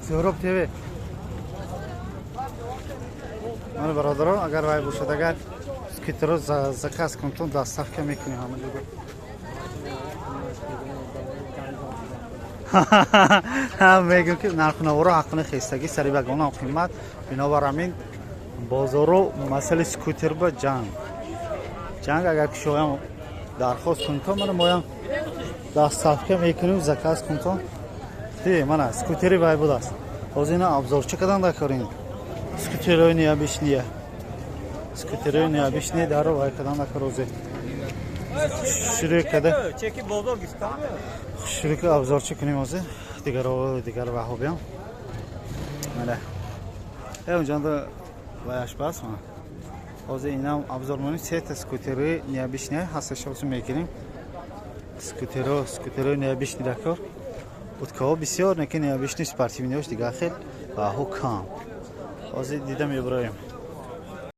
Зуроб ТВ. Ман бародарон, агар вай бошад, агар скутерро заказ кунтон дастсафка мекунем ҳама ҷого. Мегӯям ки нархнаворо ҳаққини хистагӣ сари ба гона қимат. Бинобар ҳамин бозоро масъалаи скутер ба ҷанг. Ҷанг агар ки шоям дархост кунтон, мана моям дастсафка мекунем заказ кунтон. Ти мана скутери вай будааст. Ҳозир ина абзорча кадан дакорин. Скутерои необычные. Скутерои необычные даро вай кадан дакорозе. Шурӯъ када. Чеки бозор гифтам. Шурӯъ ки абзорча кунем ҳозир. Дигар ваҳо биям. Мана. Онҷанда ваяш бас мана. Ҳозир инам абзор моним сета скутери необычные ҳасташ ҳозир мекунем. Скутерои необычный дакор. Будкаҳо бисёр, неки необычный спортивниёш дигар хел ваҳо кам. Ҳозир дида мебароем.